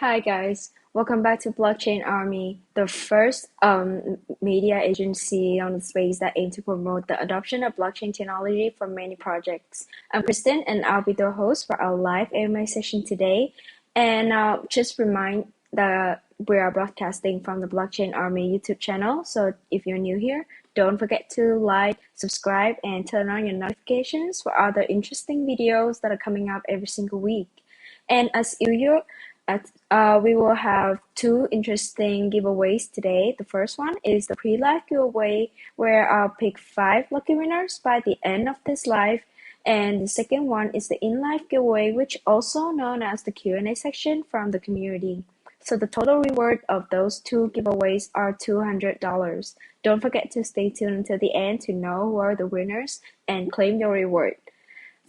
Hi guys, welcome back to Blockchain Army, the first media agency on the space that aims to promote the adoption of blockchain technology for many projects. I'm Kristen, and I'll be the host for our live AMA session today. And just remind that we are broadcasting from the Blockchain Army YouTube channel. So if you're new here, don't forget to like, subscribe, and turn on your notifications for other interesting videos that are coming up every single week. And as usual, we will have two interesting giveaways today. The first one is the pre-live giveaway, where I'll pick 5 lucky winners by the end of this live. And the second one is the in-live giveaway, which also known as the Q&A section from the community. So the total reward of those two giveaways are $200. Don't forget to stay tuned until the end to know who are the winners and claim your reward.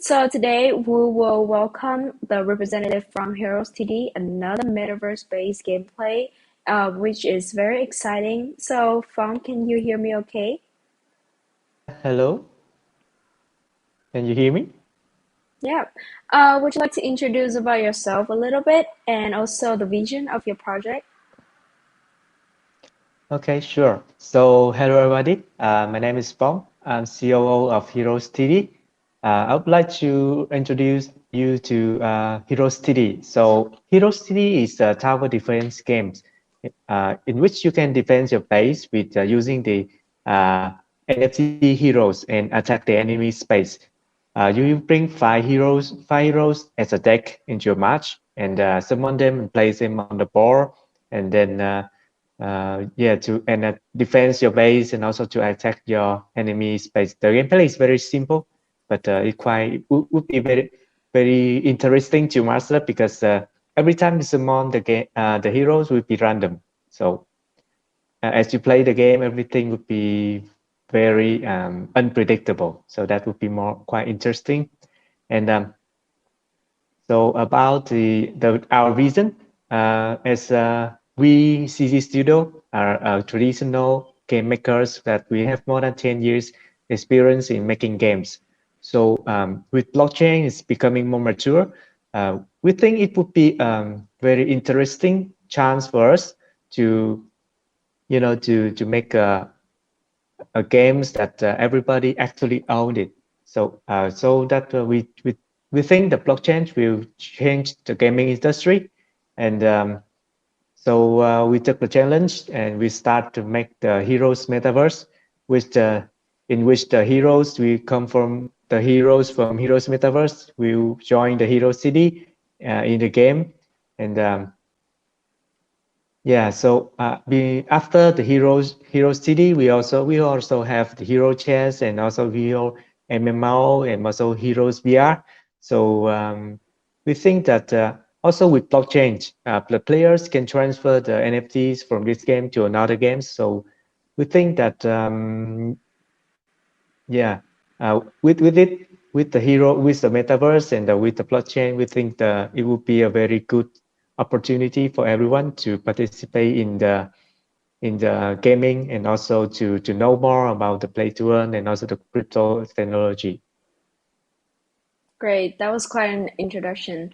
So today we will welcome the representative from Heroes TD, another metaverse-based gameplay, which is very exciting. So Phong, can you hear me okay? Hello, can you hear me? Yeah. Would you like to introduce about yourself a little bit and also the vision of your project? Okay, sure. So, hello everybody. My name is Phong. I'm COO of Heroes TD. I would like to introduce you to Heroes TD. So, Heroes TD is a tower defense game in which you can defend your base with using the NFT heroes and attack the enemy space. You will bring five heroes as a deck into your match and summon them and place them on the board, and then defense your base and also to attack your enemy space. The gameplay is very simple, but would be very interesting to master because every time you summon the heroes will be random. So as you play the game, everything would be very unpredictable. So that would be more quite interesting. And so about our vision, as we CC Studio are traditional game makers that we have more than 10 years experience in making games. So with blockchain is becoming more mature, we think it would be very interesting chance for us to to make games that everybody actually owned it. So that we think the blockchain will change the gaming industry, and we took the challenge and we start to make the Heroes Metaverse, which in which the heroes will come from the heroes from Heroes Metaverse will join the Hero City in the game, and yeah, so after the Hero City, we also have the Hero Chess and also Hero MMO and also Heroes VR. So we think that also with blockchain, the players can transfer the NFTs from this game to another game. So we think that yeah, with the metaverse and with the blockchain, we think that it would be a very good opportunity for everyone to participate in the gaming and also to know more about the play to earn and also the crypto technology. Great, that was quite an introduction.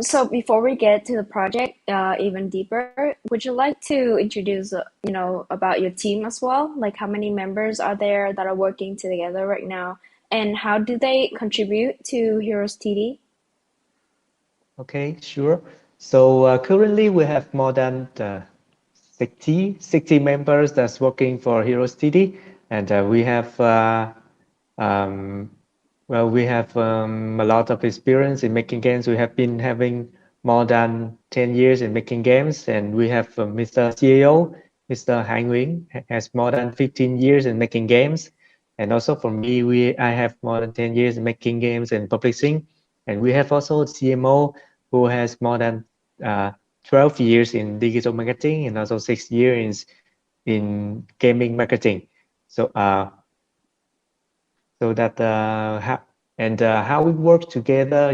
So before we get to the project even deeper, would you like to introduce, about your team as well? Like how many members are there that are working together right now, and how do they contribute to Heroes TD? Okay, sure. So currently we have more than 60 members that's working for Heroes TD, and we have um, we have a lot of experience in making games. We have been having more than 10 years in making games, and we have Mr. CEO, Mr. Han Nguyen, has more than 15 years in making games. And also for me, I have more than 10 years in making games and publishing. And we have also CMO who has more than 12 years in digital marketing and also 6 years in gaming marketing. So so that how we work together,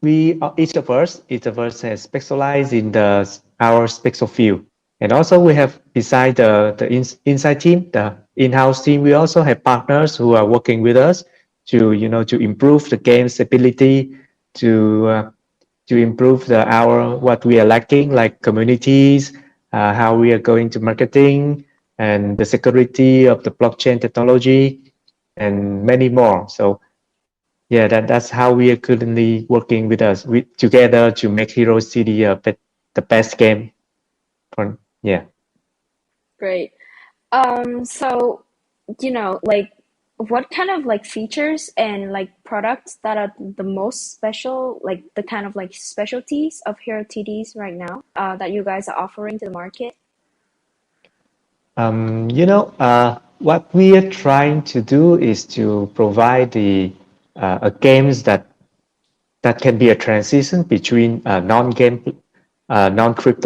each of us has specialized in our special field, and also we have beside the inside team, the in-house team, we also have partners who are working with us to to improve the game's ability to improve our what we are lacking, like communities, how we are going to marketing, and the security of the blockchain technology, and many more. So yeah, that's how we are currently working together to make Hero City the best game. Yeah. Great. So, like, what kind of like features and like products that are the most special, like the kind of like specialties of Hero TDs right now, that you guys are offering to the market? What we are trying to do is to provide the games that can be a transition between non-crypto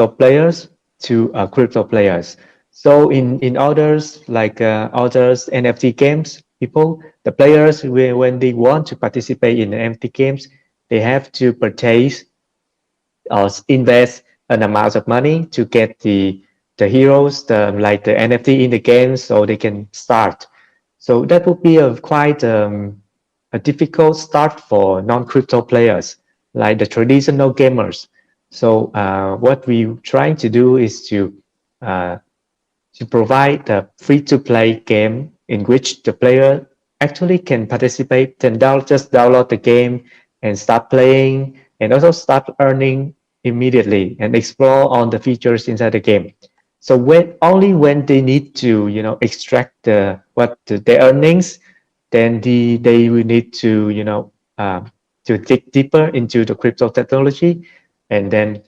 players to crypto players. So in others like others NFT games, the players when they want to participate in the NFT games, they have to purchase or invest an amount of money to get the heroes, like the NFT in the game, so they can start. So that would be a quite a difficult start for non-crypto players, like the traditional gamers. So what we're trying to do is uh, to provide a free-to-play game in which the player actually can participate, can just download the game and start playing, and also start earning immediately and explore all the features inside the game. So when they need to extract the earnings, then they will need to to dig deeper into the crypto technology, and then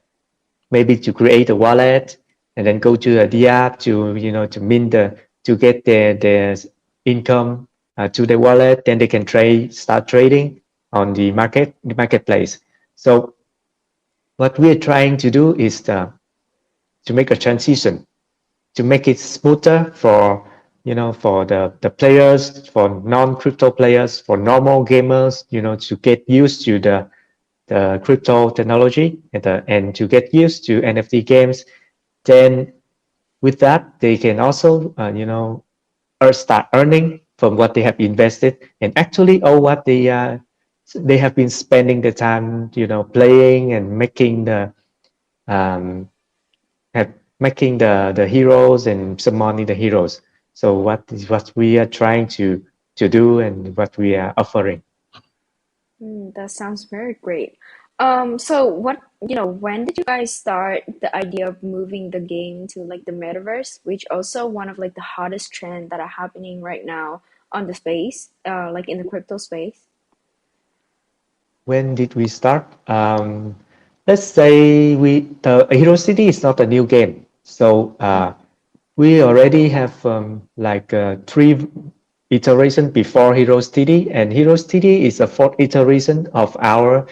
maybe to create a wallet, and then go to the app to to mint to get their income to the wallet. Then they can start trading on the marketplace. So what we are trying to do is to make a transition, to make it smoother for for the players, for non-crypto players, for normal gamers, to get used to the crypto technology, and to get used to NFT games. Then with that, they can also, start earning from what they have invested, and actually all what they have been spending the time, playing and making um, making the heroes and summoning the heroes. So what is what we are trying to do and what we are offering. That sounds very great. So when did you guys start the idea of moving the game to like the metaverse, which also one of like the hottest trend that are happening right now on the space, like in the crypto space? When did we start? Let's say the Hero City is not a new game, so we already have like three iteration before Hero City, and Hero City is a fourth iteration of our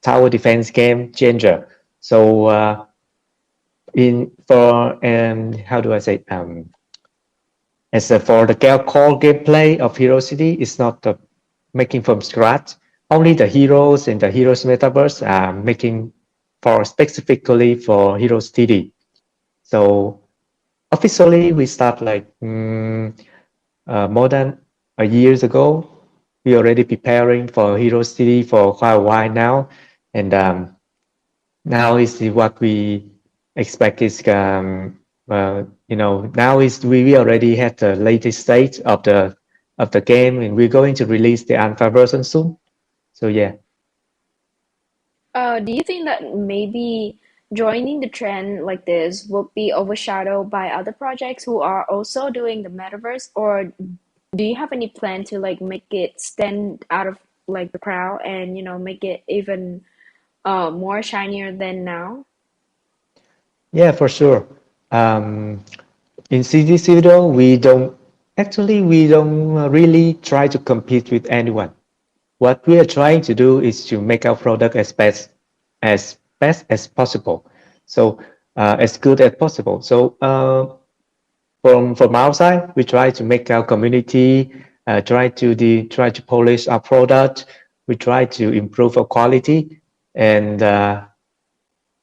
tower defense game Changer. So in for how do I say as for the core gameplay of Hero City, it's not making from scratch. Only the heroes and the heroes metaverse are making for specifically for Hero City. So officially, we start like more than a years ago. We already preparing for Hero City for quite a while now, and now is what we expect is now is we already had the latest state of the game, and we're going to release the alpha version soon. So yeah. Do you think that maybe joining the trend like this will be overshadowed by other projects who are also doing the metaverse, or do you have any plan to like make it stand out of like the crowd and make it even more shinier than now? Yeah, for sure. Um, in CD Zero, we don't really try to compete with anyone. What we are trying to do is to make our product as best as possible. So as good as possible. So from our side, we try to make our community, try to polish our product. We try to improve our quality, and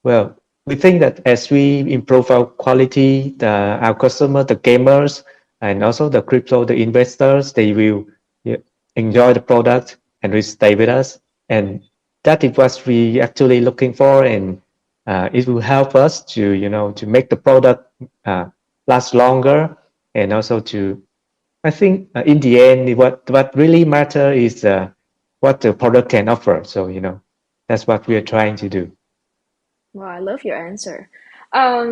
well, we think that as we improve our quality, our customer, the gamers, and also the crypto, the investors, they will, yeah, enjoy the product and will stay with us. And that is what we actually looking for, and it will help us to to make the product last longer, and also to I think in the end what really matter is what the product can offer. So that's what we are trying to do. Well, I love your answer.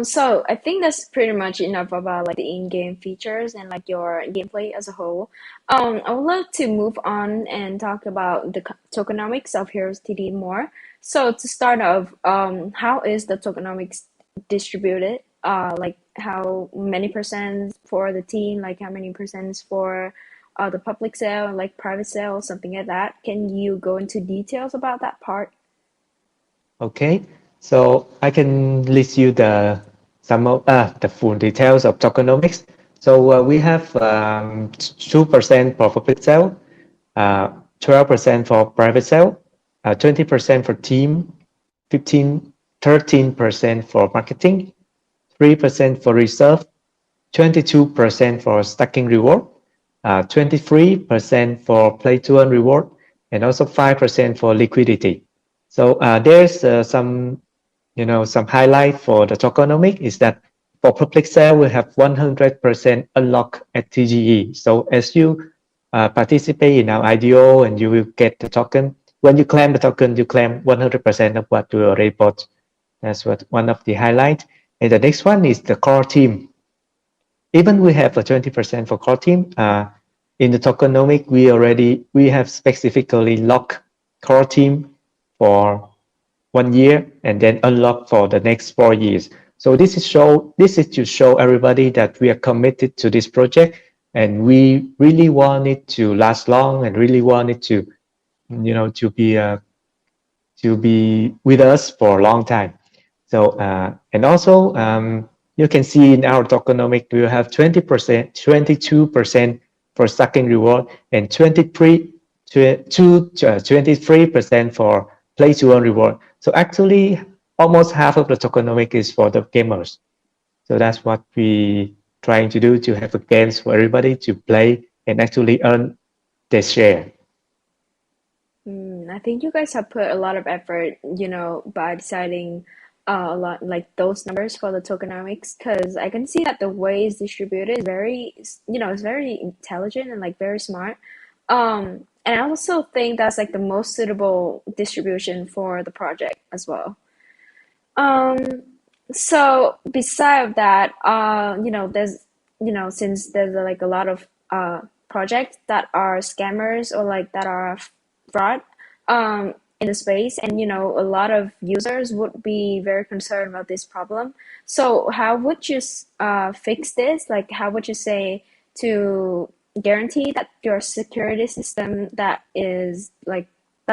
So I think that's pretty much enough about like the in-game features and like your gameplay as a whole. I would love to move on and talk about the tokenomics of Heroes TD more. So to start off, how is the tokenomics distributed? Like how many percent for the team, like how many percent for the public sale, like private sale, something like that. Can you go into details about that part? Okay, so I can list you the some of the full details of tokenomics. So we have 2% for public sale, 12% for private sale, 20% for team, 13% for marketing, 3% for reserve, 22% for stacking reward, 23% for play to earn reward, and also 5% for liquidity. So there's some highlight for the tokenomic is that for public sale we have 100% unlock at TGE. So as you participate in our IDO and you will get the token. When you claim the token, you claim 100% of what you already bought. That's what one of the highlight. And the next one is the core team. Even we have a 20% for core team. In the tokenomic, we have specifically locked core team for 1 year and then unlock for the next 4 years. So this is to show everybody that we are committed to this project and we really want it to last long and really want it to to be with us for a long time. So and also you can see in our tokenomic we have 20%, 22% for stacking reward and 23% for play to earn reward. So actually almost half of the tokenomic is for the gamers. So that's what we trying to do, to have a games for everybody to play and actually earn their share. I think you guys have put a lot of effort, by deciding a lot like those numbers for the tokenomics, because I can see that the way it's distributed is very, it's very intelligent and like very smart. And I also think that's like the most suitable distribution for the project as well. Um, so beside that, there's, since there's like a lot of projects that are scammers or like that are fraud in the space, and a lot of users would be very concerned about this problem. So how would you fix this? Like, how would you say to guarantee that your security system that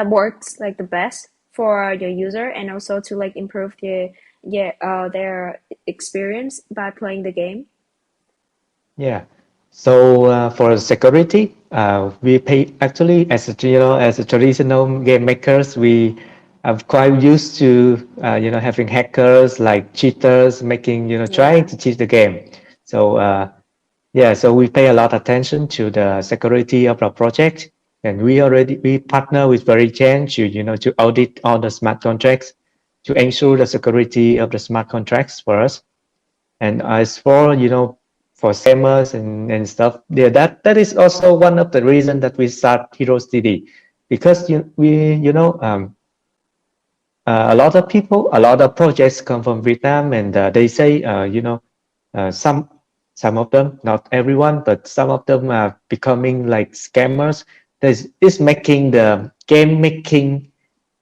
works like the best for your user, and also to like improve their experience by playing the game? Yeah. So for security, we pay actually as a traditional game makers, we are quite used to having hackers like cheaters making trying Yeah. to cheat the game. So yeah, so we pay a lot of attention to the security of our project, and we partner with VeriChain to to audit all the smart contracts to ensure the security of the smart contracts for us. And as for for scammers and stuff, yeah, that is also one of the reasons that we start Heroes TD, because a lot of people, a lot of projects come from Vietnam, and they say some of them, not everyone, but some of them are becoming like scammers. This is making the game making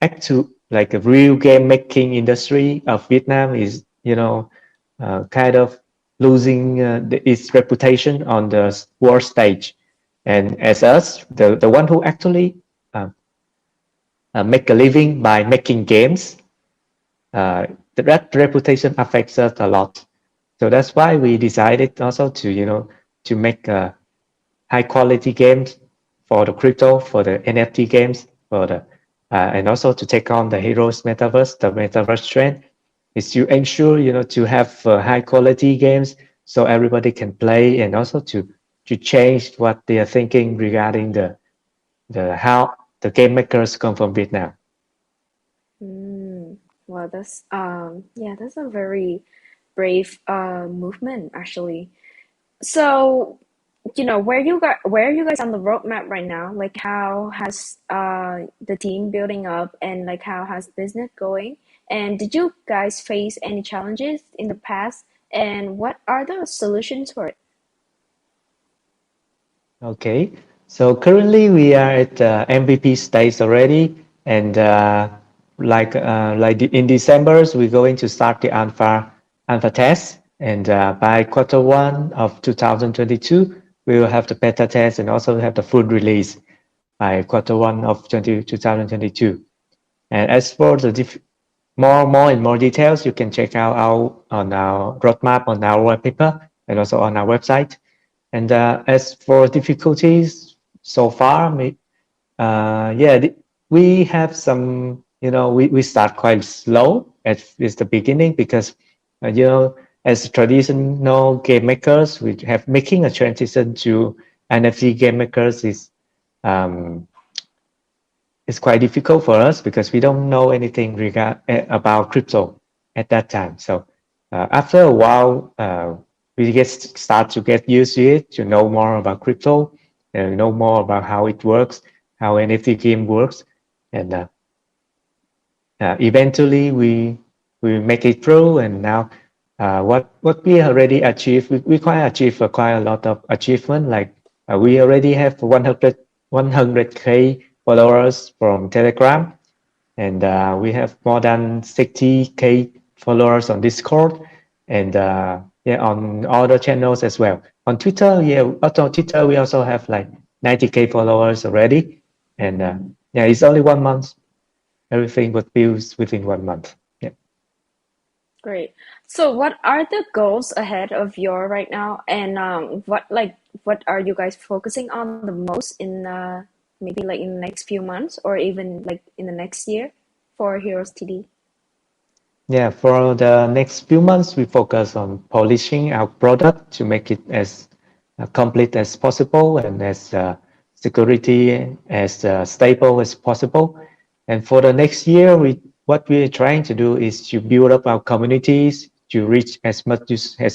actual like a real game making industry of Vietnam is kind of losing its reputation on the world stage. And as us, the one who actually uh, make a living by making games, uh, that reputation affects us a lot. So that's why we decided also to to make high quality games for the crypto, for the NFT games, for the and also to take on the Heroes Metaverse, the Metaverse trend, is to ensure to have high quality games so everybody can play, and also to change what they are thinking regarding the how the game makers come from Vietnam. Mm. Well, that's yeah, that's a very brave movement actually. So, where are you guys on the roadmap right now? Like how has the team building up and like how has business going? And did you guys face any challenges in the past? And what are the solutions for it? Okay, so currently we are at MVP stage already, and in December we're going to start the alpha test, and by Q1 of 2022 we will have the beta test and also have the full release by Q1 of 2022. And as for the more details, you can check out on our roadmap on our white paper and also on our website. And as for difficulties so far, yeah, we have some, we start quite slow at the beginning because, as traditional game makers, we have making a transition to NFT game makers um, is quite difficult for us because we don't know anything about crypto at that time. So after a while, we start to get used to it, to know more about crypto, know more about how it works, how NFT game works, and eventually we make it through. And now what we already achieved, we quite achieved quite a lot of achievement. Like we already have 100K followers from Telegram, and we have more than 60K followers on Discord, and yeah, on other channels as well. On Twitter, yeah, also on Twitter we also have like 90K followers already, and yeah, it's only 1 month. Everything was built within 1 month. Yeah. Great. So what are the goals ahead of your right now? And what are you guys focusing on the most in maybe like in the next few months or even like in the next year for Heroes TD? Yeah, for the next few months, we focus on polishing our product to make it as complete as possible and as security as stable as possible. And for the next year, what we're trying to do is to build up our communities to reach as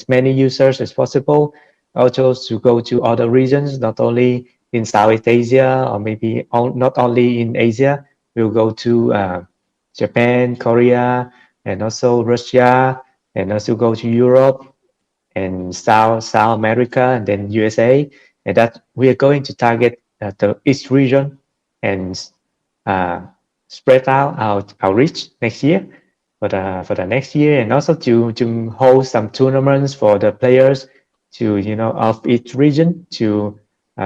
many users as possible. Also to go to other regions, not only in Southeast Asia or maybe not only in Asia. We'll go to Japan, Korea, and also Russia, and also go to Europe and South America, and then USA, and that we are going to target the each region and uh, spread out our reach next year for the next year, and also to hold some tournaments for the players to of each region to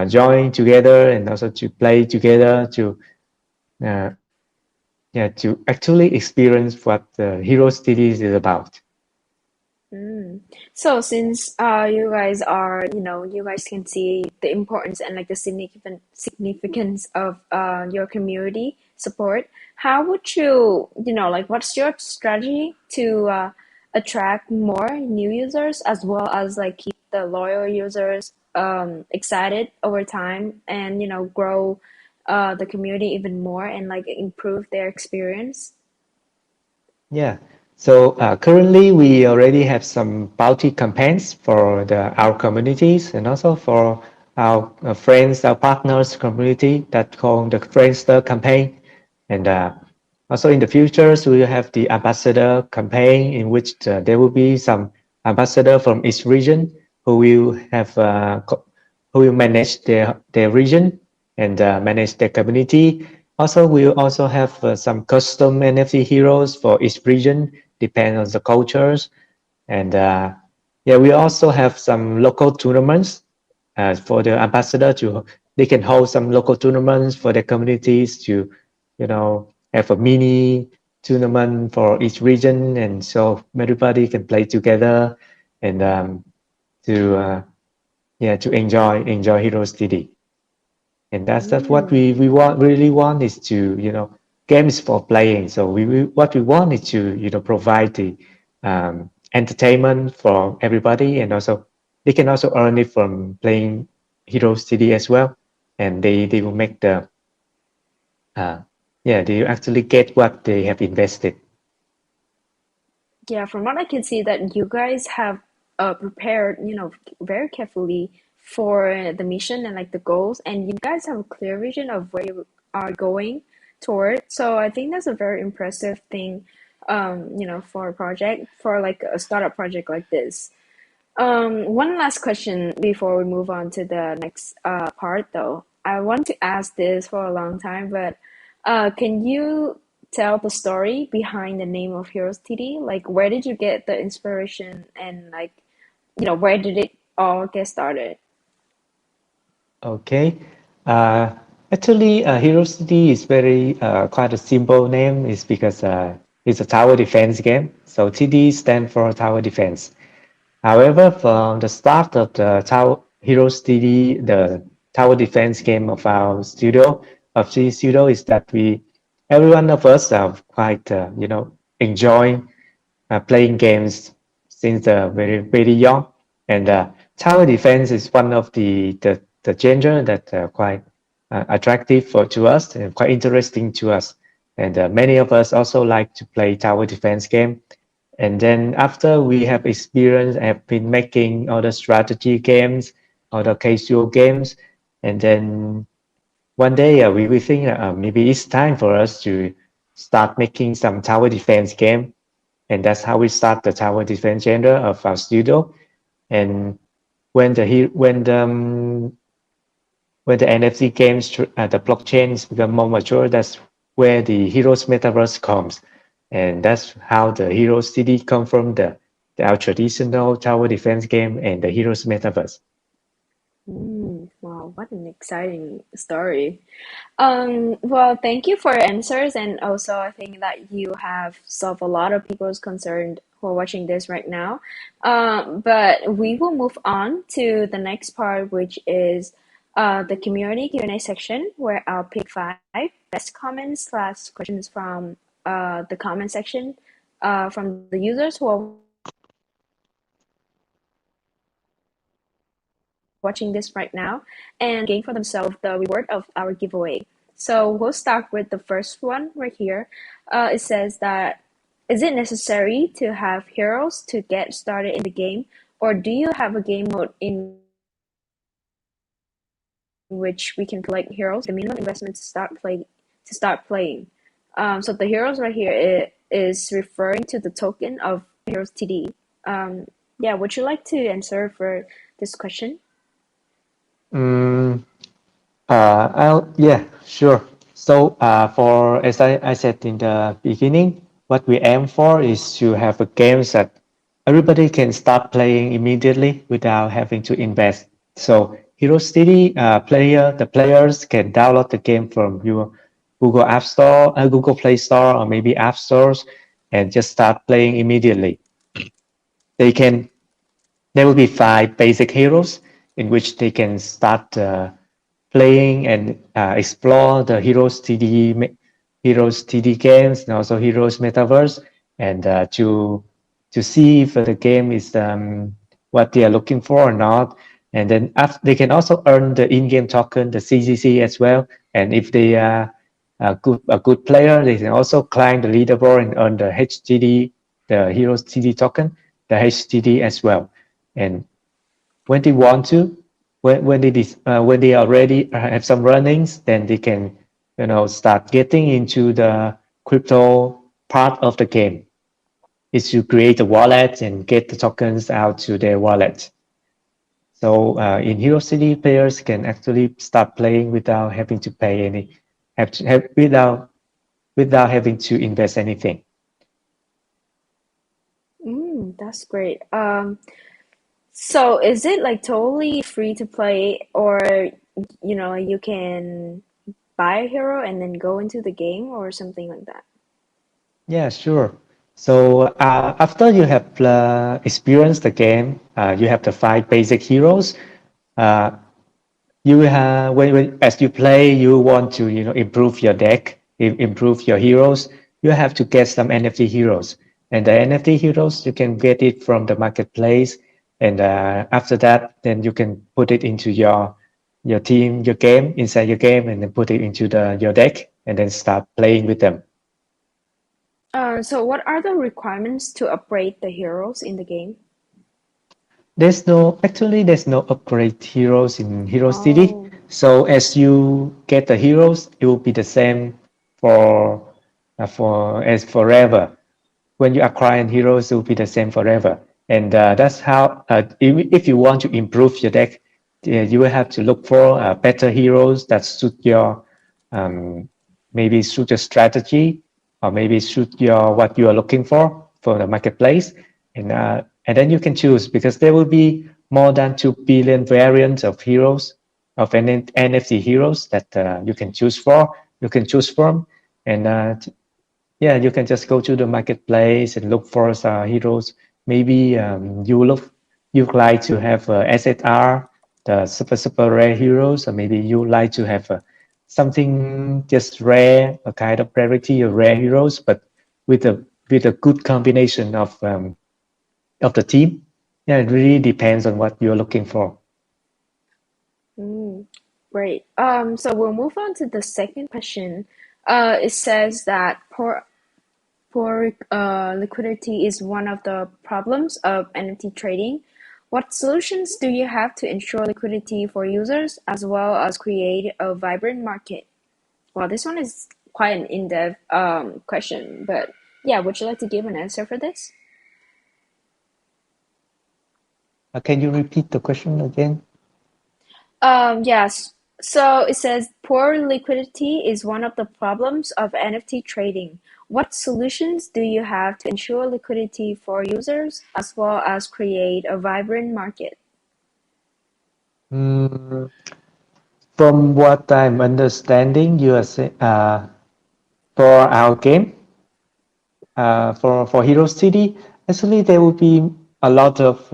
join together and also to play together to uh, yeah, to actually experience what the Hero Cities is about. Mm. So since you guys are, you guys can see the importance and like the significance of your community support, how would like what's your strategy to attract more new users as well as like keep the loyal users excited over time and grow the community even more and like improve their experience? Yeah. So currently, we already have some bounty campaigns for our communities and also for our friends, our partners community that called the Friendster campaign. And also in the futures, we will have the ambassador campaign in which there will be some ambassador from each region who will have who will manage their region and manage their community. Also, we'll also have some custom NFT heroes for each region, depend on the cultures. And yeah, we also have some local tournaments for the ambassador to they can hold some local tournaments for their communities to, have a mini tournament for each region, and so everybody can play together and to yeah to enjoy Heroes DD. And that's what Mm. we really want is to games for playing. So what we want is to provide the entertainment for everybody, and also they can also earn it from playing Hero City as well, and they will make the uh, Yeah, do you actually get what they have invested? Yeah, from what I can see, that you guys have prepared, very carefully for the mission and like the goals, and you guys have a clear vision of where you are going toward. So I think that's a very impressive thing, for a project, for like a startup project like this. One last question before we move on to the next part, though. I want to ask this for a long time, but can you tell the story behind the name of Heroes TD? Like, where did you get the inspiration, and like, where did it all get started? Okay. Uh, Actually, Hero City is very quite a simple name. It's because it's a tower defense game. So TD stands for tower defense. However, from the start of the Tower Heroes TD, the tower defense game of our studio, of the studio, is that every one of us are quite, enjoying playing games since very young. And tower defense is one of the genre that quite attractive to us and quite interesting to us. And many of us also like to play tower defense game. And then after we have experience, have been making other strategy games, other casual games, and then one day we think maybe it's time for us to start making some tower defense game, and that's how we start the tower defense genre of our studio. And when the NFT games, the blockchains become more mature, that's where the Heroes Metaverse comes. And that's how the Heroes City come from our traditional tower defense game and the Heroes Metaverse. Wow, what an exciting story. Well, thank you for your answers, and also I think that you have solved a lot of people's concern who are watching this right now. But we will move on to the next part, which is the community Q&A section, where I'll pick 5 best comments/questions from the comment section from the users who are watching this right now and gain for themselves the reward of our giveaway. So we'll start with the first one right here. It says that, is it necessary to have heroes to get started in the game, or do you have a game mode in which we can collect heroes without the minimum investment to start playing? So the heroes right here is referring to the token of Heroes TD. Yeah, would you like to answer for this question? Mm, yeah, sure. So for as I said in the beginning, what we aim for is to have a game that everybody can start playing immediately without having to invest. So Hero City the players can download the game from your Google App Store, Google Play Store, or maybe App Stores, and just start playing immediately. They can There will be 5 basic heroes in which they can start playing and explore the Heroes TD games and also Heroes Metaverse, and to see if the game is what they are looking for or not. And then they can also earn the in-game token, the CCC as well. And if they are a good player, they can also climb the leaderboard and earn the HTD, the Heroes TD token, the HTD as well. And when they want to, when they already have some runnings, then they can start getting into the crypto part of the game. Is to create a wallet and get the tokens out to their wallet. So in Hero City, players can actually start playing without having to pay any, have to have without having to invest anything. That's great. So is it like totally free to play, or you can buy a hero and then go into the game or something like that? Yeah, sure. So after you have experienced the game, you have the 5 basic heroes. Uh, you have as you play, you want to improve your deck, improve your heroes. You have to get some NFT heroes, and the NFT heroes you can get it from the marketplace. And after that, then you can put it into your team, your game inside your game, and then put it into your deck. and then start playing with them. So what are the requirements to upgrade the heroes in the game? There's no upgrade heroes in Hero City. Oh. So as you get the heroes, it will be the same for as forever. When you acquire heroes, it will be the same forever. And that's how, if you want to improve your deck, you will have to look for better heroes that suit your, um, maybe suit your strategy, or maybe suit your what you are looking for the marketplace. And then you can choose, because there will be more than 2 billion variants of heroes, of NFT heroes that you can choose for, you can choose from. And yeah, you can just go to the marketplace and look for heroes. Maybe you like to have SSR, the super rare heroes, or maybe you like to have something just rare, a kind of rarity of rare heroes, but with a good combination of the team. Yeah, it really depends on what you're looking for. Mm, great. So we'll move on to the second question. It says that poor liquidity is one of the problems of NFT trading. What solutions do you have to ensure liquidity for users as well as create a vibrant market? Well, this one is quite an in-depth question, but yeah, would you like to give an answer for this? Can you repeat the question again? Yes. So it says poor liquidity is one of the problems of NFT trading. What solutions do you have to ensure liquidity for users as well as create a vibrant market? Mm, from what I'm understanding, you are saying, for our game, for Hero City, actually there will be a lot of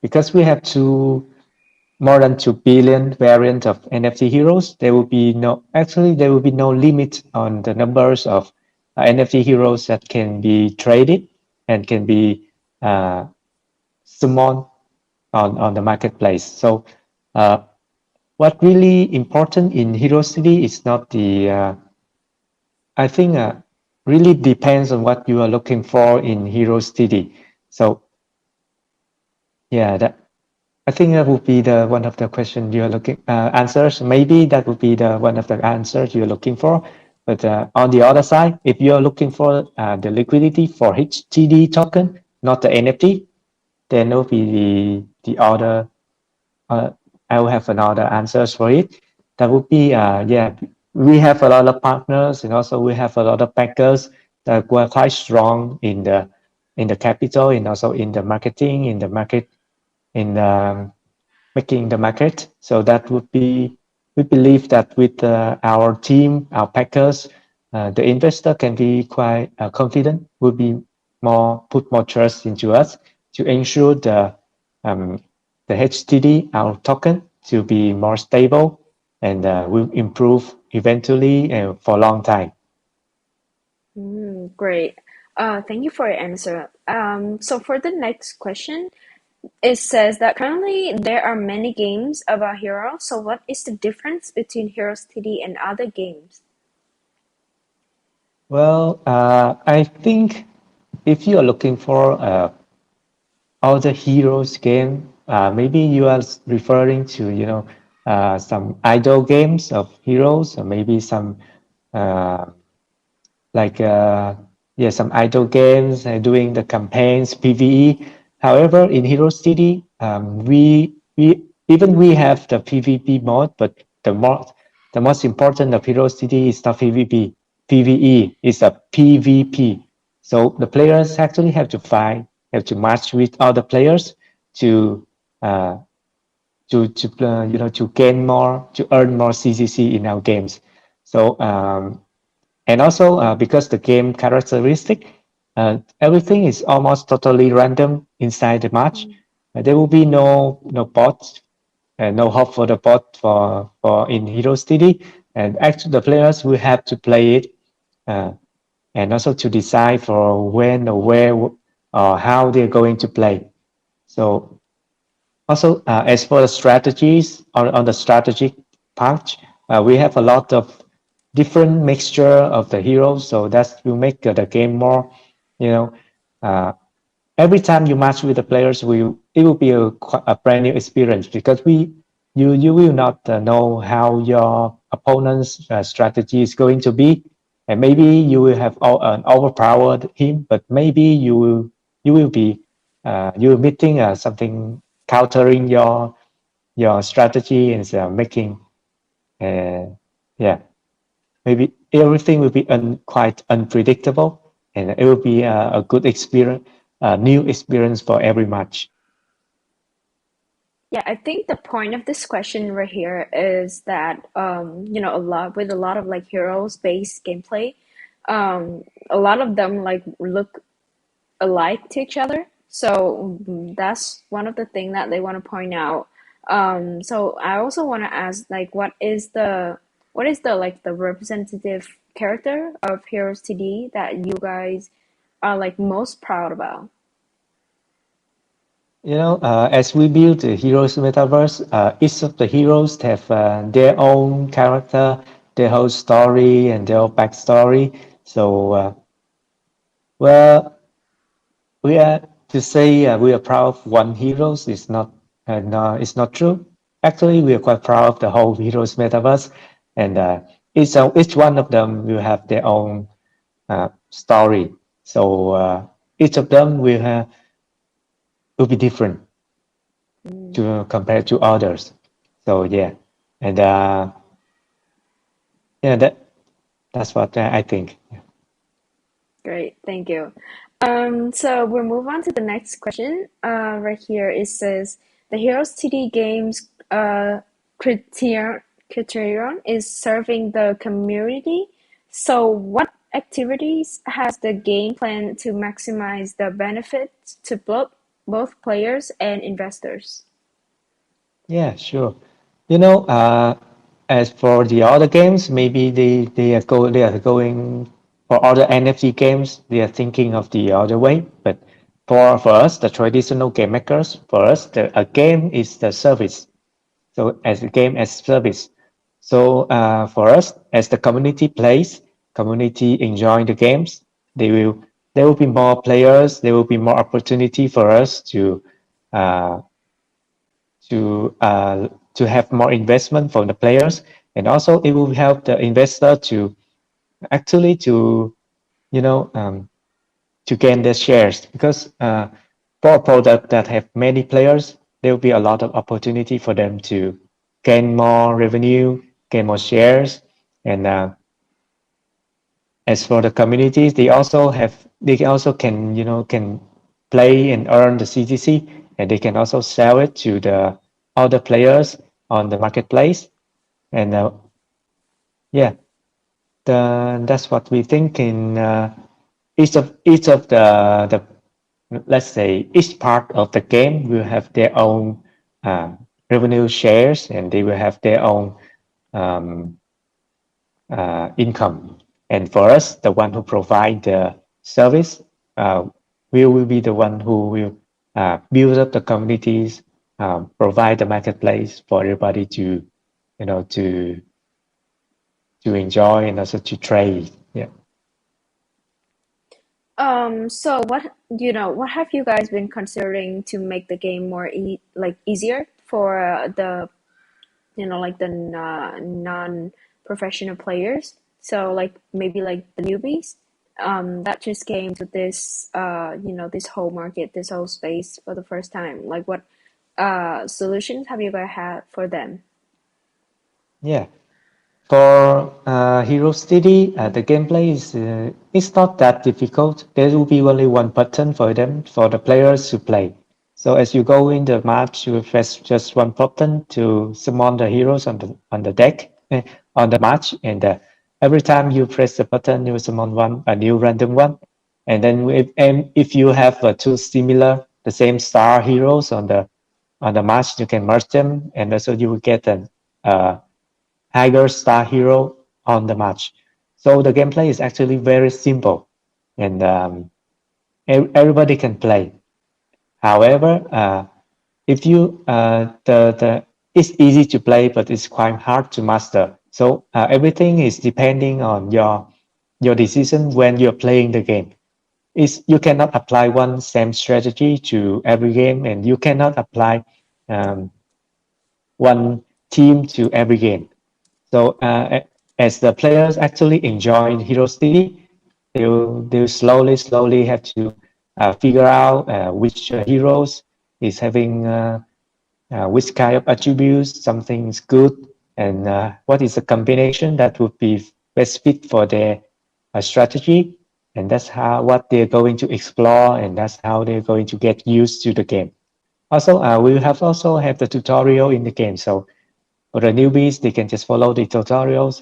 because we have more than 2 billion variants of NFT heroes. There will be no limit on the numbers of NFT heroes that can be traded and can be uh, summoned on the marketplace. So uh, what really important in Hero City is not I think really depends on what you are looking for in Hero City. So yeah, I think that would be the one of the question you're looking answers. Maybe that would be the one of the answers you're looking for. But on the other side, if you're looking for the liquidity for HTD token, not the NFT, then it will be the other. Uh, I will have another answers for it. That would be yeah. We have a lot of partners, and also we have a lot of backers that were quite strong in the capital, and also in the marketing, in the market, in making the market. So that would be, we believe that with our team, our packers, the investor can be quite confident, will be put more trust into us to ensure um, the HTD, our token, to be more stable and will improve eventually and for a long time. Great. Thank you for your answer. So for the next question, it says that currently there are many games about Hero. So what is the difference between Hero City and other games? Well, I think if you are looking for other heroes game, maybe you are referring to, some idle games of heroes, or maybe some uh, like yeah, some idle games doing the campaigns PVE. However, in Hero City, we have the PvP mode, but the most important of Hero City is not PvP. PvE is a PvP. So the players actually have to match with other players to uh, to gain more, to earn more CCC in our games. So and also because the game characteristic, everything is almost totally random inside the match. There will be no bots, no hope for the bot for in Hero City, and actually the players will have to play it, uh, and also to decide for when or where or how they're going to play. So also, as for the strategies on the strategic part, we have a lot of different mixture of the heroes, so that will make the game more, you know, uh, every time you match with the players, it will be a brand new experience because you will not know how your opponent's strategy is going to be, and maybe you will have overpowered him, but maybe you will be you will meeting something countering your strategy and making uh, yeah, maybe everything will be quite unpredictable, and it will be a good experience, a new experience for every match. Yeah, I think the point of this question right here is that a lot of like heroes based gameplay, a lot of them like look alike to each other. So that's one of the things that they want to point out. So I also want to ask like what is the like the representative character of Heroes TD that you guys are like most proud about? As we build the heroes metaverse, each of the heroes have their own character, their whole story, and their own backstory. So, well, we are to say we are proud of one heroes is not, no, it's not true. Actually, we are quite proud of the whole heroes metaverse, and each one of them will have their own story. So each of them will be different Mm, to compare to others. So yeah, and yeah, that's what I think. great, thank you. So we'll move on to the next question. Right here it says the Heroes TD games criterion criterion is serving the community. So what activities has the game planned to maximize the benefits to both players and investors? Yeah, sure. You know, as for the other games, maybe they are going for other NFT games. They are thinking of the other way. But for us, the traditional game makers, for us, a game is the service. So as a game as service. So for us, as the community plays, community enjoying the games, they will there will be more players. There will be more opportunity for us uh, to have more investment from the players, and also it will help the investor to actually to you know to gain their shares because for a product that have many players, there will be a lot of opportunity for them to gain more revenue, gain more shares, and as for the communities, they also can can play and earn the CTC, and they can also sell it to the other players on the marketplace. And yeah, that's what we think in each of the let's say each part of the game will have their own revenue shares, and they will have their own um, income. And for us, the one who provide the service, uh, we will be the one who will build up the communities, provide the marketplace for everybody to, to enjoy and also to trade. Yeah. So what have you guys been considering to make the game more easier for the like the non-professional players. So like maybe like the newbies that just came to this this whole market, this whole space for the first time. Like what solutions have you guys had for them? Yeah. For Hero City, the gameplay is it's not that difficult. There will be only one button for them for the players to play. So as you go in the map, you will press just one button to summon the heroes on the deck on the match, and every time you press the button, you will summon a new random one. And if you have two similar, the same star heroes on the match, you can merge them, and also you will get an higher star hero on the match. So the gameplay is actually very simple, and everybody can play. However, if you the it's easy to play, but it's quite hard to master. So everything is depending on your decision when you're playing the game. Is you cannot apply one same strategy to every game, and you cannot apply um, one team to every game. So as the players actually enjoy Hero City, they'll slowly have to figure out which heroes is having which kind of attributes something is good, and what is the combination that would be best fit for their strategy. And that's how what they're going to explore, and that's how they're going to get used to the game. Also, we have also have the tutorial in the game. So for the newbies, they can just follow the tutorials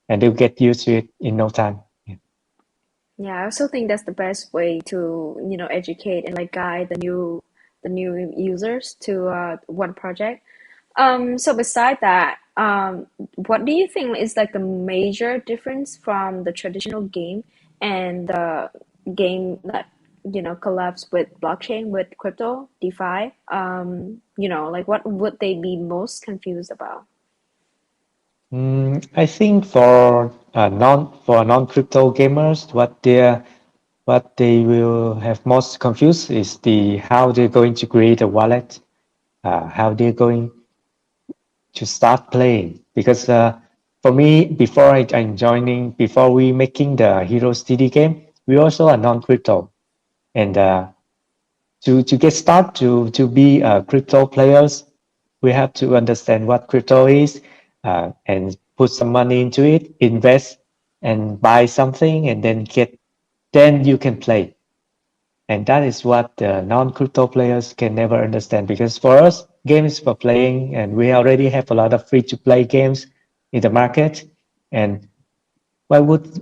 and they'll get used to it in no time. Yeah. Yeah, I also think that's the best way to, educate and like guide the new users to one project. So beside that, what do you think is like the major difference from the traditional game and the game that, collabs with blockchain, with crypto, DeFi? Like what would they be most confused about? I think for non crypto gamers, what they will have most confused is the how they're going to create a wallet, how they're going to start playing. Because for me, before we making the Hero City game, we also are non-crypto, and to get started to be crypto players, we have to understand what crypto is and put some money into it, invest and buy something, and then you can play. And that is what the non-crypto players can never understand, because for us, games for playing, and we already have a lot of free-to-play games in the market. And why would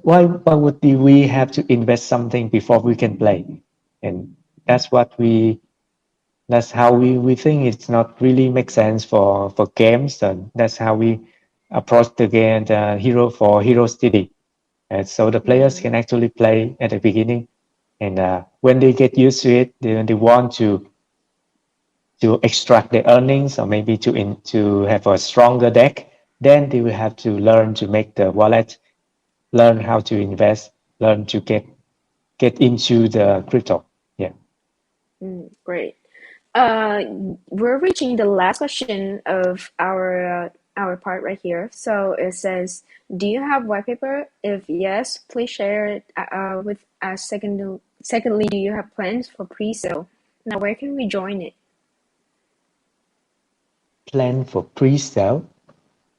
we have to invest something before we can play? And that's what we that's how we think it's not really make sense for games, and that's how we approach the game, the Hero City. And so the players Mm-hmm. can actually play at the beginning, and when they get used to it, they want to extract the earnings, or maybe to have a stronger deck. Then they will have to learn to make the wallet, learn how to invest, learn to get into the crypto. Yeah. Great. Uh, we're reaching the last question of our part right here. So it says, "Do you have white paper? If yes, please share it with us. Secondly, do you have plans for pre-sale? Now, where can we join it?" Plan for pre-sale.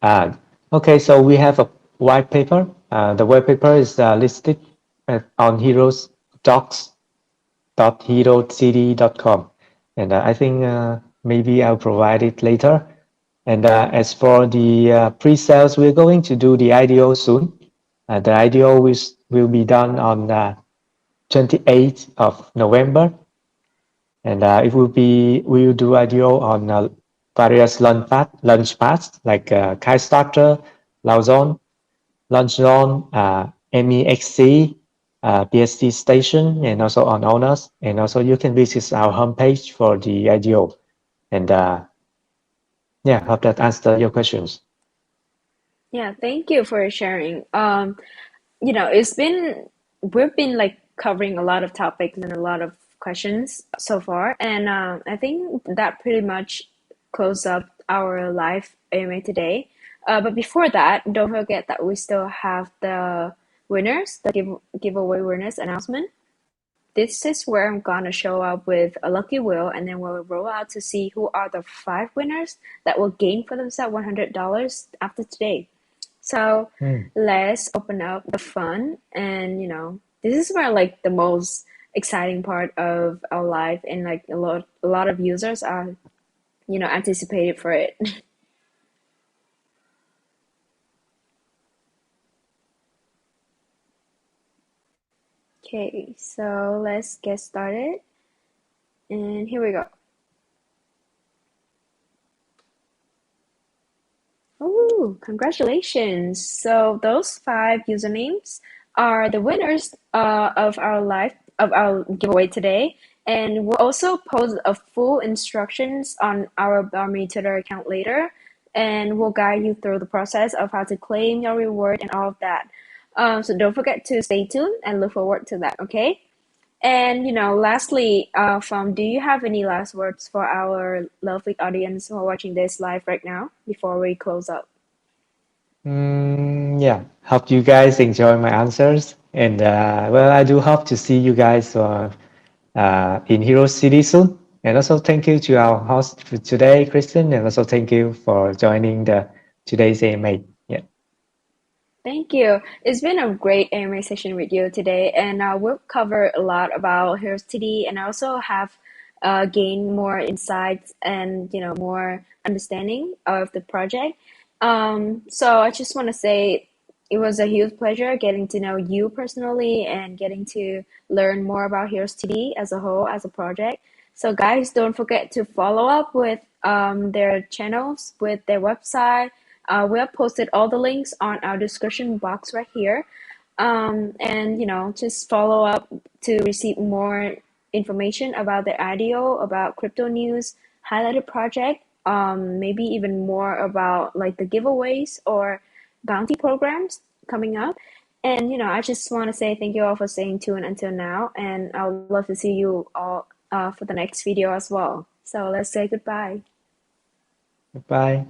Uh, okay, so we have a white paper. The white paper is listed on heroesdocs.herocity.com. And I think maybe I'll provide it later. And as for the pre-sales, we're going to do the IDO soon. The IDO will be done on 28th of November. And we will do IDO on various launch paths like Kickstarter, Laozone, Launch Zone, MEXC, BSC Station, and also on Owners. And also you can visit our homepage for the IDO. And yeah, hope that answered your questions. Yeah, thank you for sharing. It's been we've been like covering a lot of topics and a lot of questions so far, and I think that pretty much closed up our live AMA today. But before that, don't forget that we still have the winners, the giveaway winners announcement. This is where I'm gonna show up with a lucky wheel, and then we'll roll out to see who are the five winners that will gain for themselves $100 after today. So Mm. let's open up the fun, and this is where like the most exciting part of our life, and like a lot of users are anticipated for it. Okay, so let's get started, and here we go. Oh, congratulations! So those five usernames are the winners of our giveaway today, and we'll also post a full instructions on our Barmy Twitter account later. and we'll guide you through the process of how to claim your reward and all of that. So don't forget to stay tuned and look forward to that, okay? And lastly, do you have any last words for our lovely audience who are watching this live right now before we close up? Yeah, hope you guys enjoy my answers. And well, I do hope to see you guys in Hero City soon. And also thank you to our host for today, Kristen, and also thank you for joining the today's AMA. Yeah, Thank you. It's been a great AMA session with you today, and we've covered a lot about Curiosity, and I also have gained more insights and more understanding of the project. So I just want to say it was a huge pleasure getting to know you personally and getting to learn more about Curiosity as a whole as a project. So guys, don't forget to follow up with their channels, with their website. We have posted all the links on our description box right here. And just follow up to receive more information about the IDO, about crypto news, highlighted project, maybe even more about like the giveaways or bounty programs coming up. And I just want to say thank you all for staying tuned until now, and I would love to see you all for the next video as well. So let's say goodbye. goodbye.